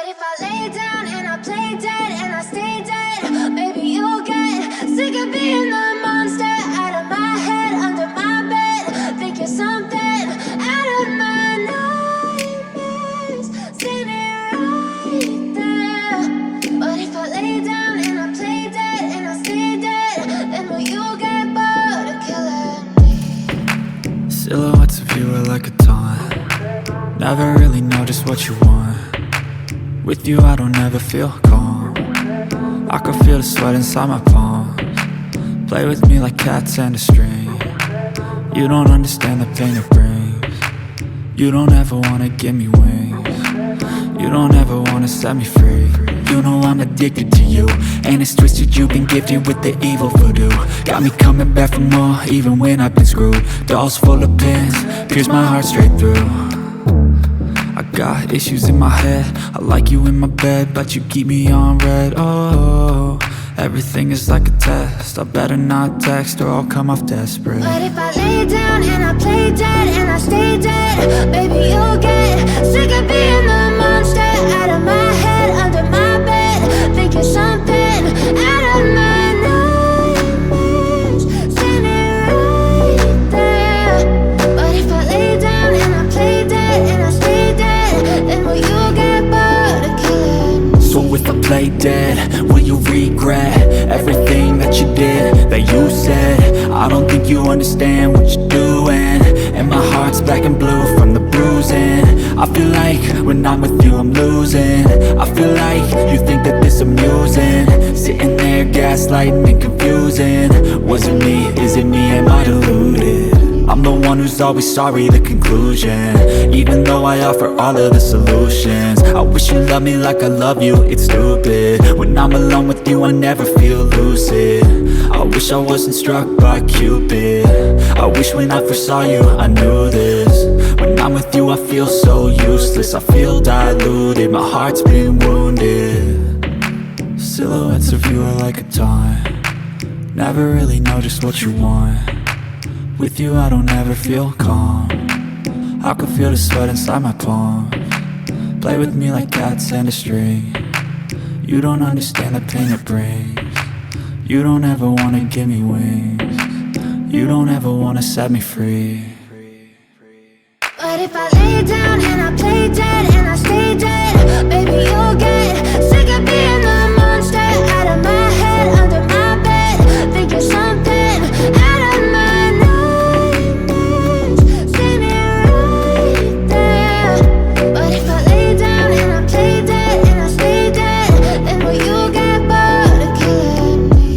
if I lay down and I play dead and I stay dead, maybe you'll get sick of being the monster out of my head, under my bed. Think you're something out of my nightmares, standing right there. But if I lay down and I play dead and I stay dead, then will you get bored of killing me? Silhouettes of you are like a taunt. Never really know just what you want. With you I don't ever feel calm. I can feel the sweat inside my palms. Play with me like cats and a string. You don't understand the pain it brings. You don't ever wanna give me wings. You don't ever wanna set me free. You know I'm addicted to you, and it's twisted, you've been gifted with the evil voodoo. Got me coming back for more, even when I've been screwed. Dolls full of pins, pierce my heart straight through. I got issues in my head, I like you in my bed, but you keep me on red. Oh, everything is like a test. I better not text or I'll come off desperate. But if I lay down and I play dead and I stay dead, baby you'll get sick of being the monster out of my head, under my bed. Think you're something out of my nightmares, standing right there. But if I lay down and I play dead and I stay dead, then will you get bored of killing me? So if I play dead, will you regret everything that you did, that you said? I don't think you understand what you're doing, and my heart's black and blue from the bruising. I feel like when I'm with you I'm losing. I feel like you think that this amusing, sitting there gaslighting and confusing. Was it me? Is it me? Am I deluded? I'm the one who's always sorry, the conclusion, even though I offer all of the solutions. I wish you loved me like I love you, it's stupid. When I'm alone with you I never feel lucid. I wish I wasn't struck by Cupid. I wish when I first saw you I knew this. When I'm with you I feel so useless, I feel diluted, my heart's been wounded. Silhouettes of you are like a taunt. Never really know just what you want. With you I don't ever feel calm. I can feel the sweat inside my palms. Play with me like cats and a string. You don't understand the pain it brings. You don't ever wanna give me wings. You don't ever wanna set me free. But if I lay down and I play dead and I stay dead, baby you'll get sick of being the monster out of my head, under my bed. Think you're something out of my nightmares, standing right there. But if I lay down and I play dead and I stay dead, then will you get bored of killing me?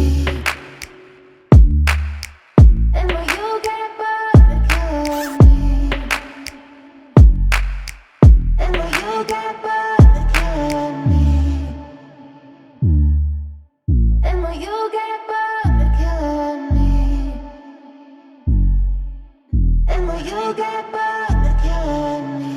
Then will you get bored of killing me? Then will you get bored of killing me? Then will you get bored of killing me? Then will you get bored of killing me?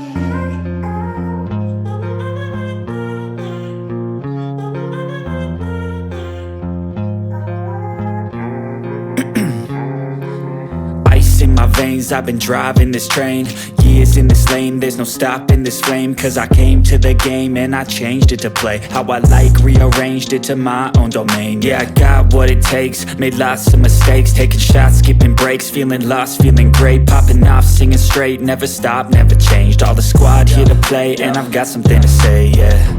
Ice in my veins, I've been driving this train. Years in this lane, there's no stopping this flame. Cause I came to the game and I changed it to play how I like, rearranged it to my own domain. Yeah, I got what it takes, made lots of mistakes, taking shots, skipping breaks, feeling lost, feeling great, popping off, singing straight, never stopped, never changed. All the squad here to play, and I've got something to say, yeah.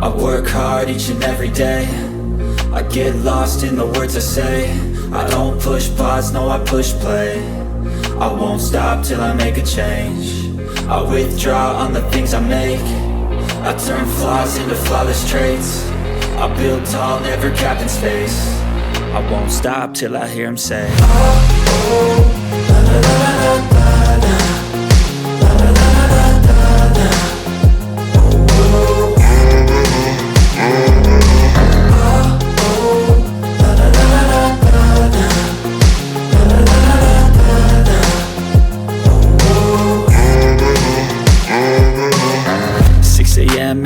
I work hard each and every day, I get lost in the words I say. I don't push pause, no I push play. I won't stop till I make a change. I withdraw on the things I make. I turn flaws into flawless traits. I build tall, never capped in space. I won't stop till I hear him say, oh, oh, la la la la la la.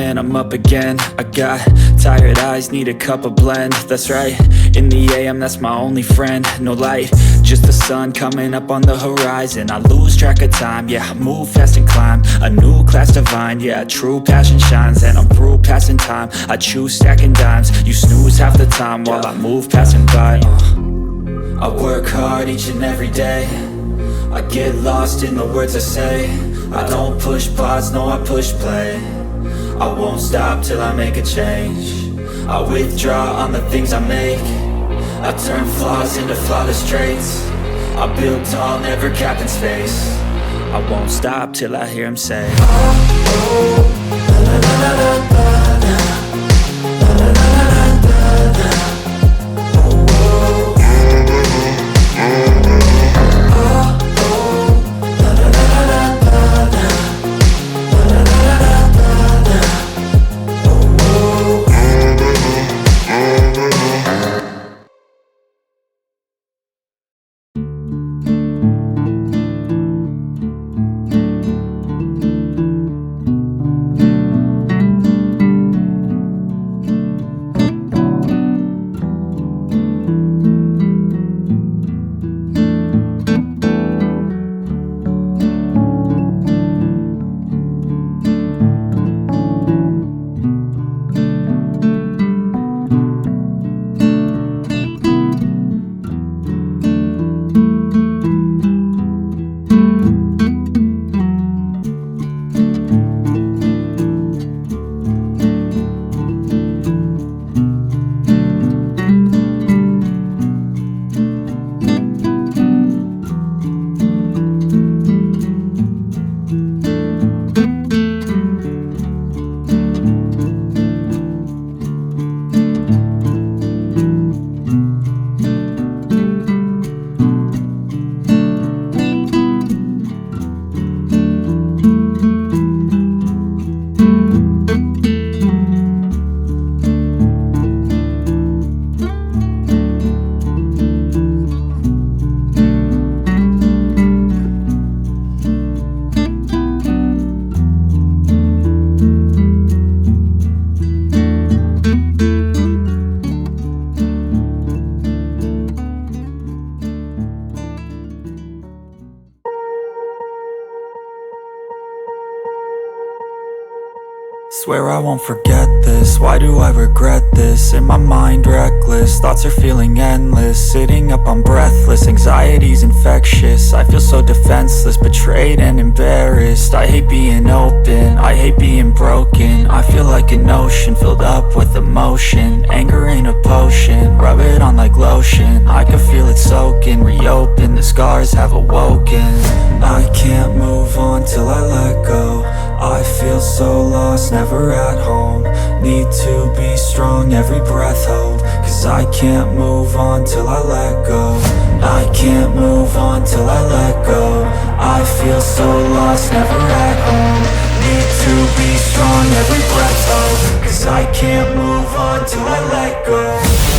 And I'm up again. I got tired eyes, need a cup of blend. That's right, in the AM, that's my only friend. No light, just the sun coming up on the horizon. I lose track of time, yeah, I move fast and climb a new class divine. Yeah, true passion shines, and I'm through past I choose stacking dimes, you snooze half the time while I move passing by. I work hard each and every day, I get lost in the words I say. I don't push pause, no I push play. I won't stop till I make a change. I withdraw on the things I make. I turn flaws into flawless traits. I build tall, never capped in space. I won't stop till I hear him say, oh, oh, la la la la la la. Swear I won't forget this, why do I regret this? In my mind reckless, thoughts are feeling endless. Sitting up I'm breathless, anxiety's infectious. I feel so defenseless, betrayed and embarrassed. I hate being open, I hate being broken. I feel like an ocean filled up with emotion. Anger ain't a potion, rub it on like lotion. I can feel it soaking, reopen, the scars have awoken. I can't move on till I let go. I feel so lost, never at home. Need to be strong, every breath hold. Cause I can't move on till I let go. I can't move on till I let go. I feel so lost, never at home. Need to be strong, every breath hold. Cause I can't move on till I let go.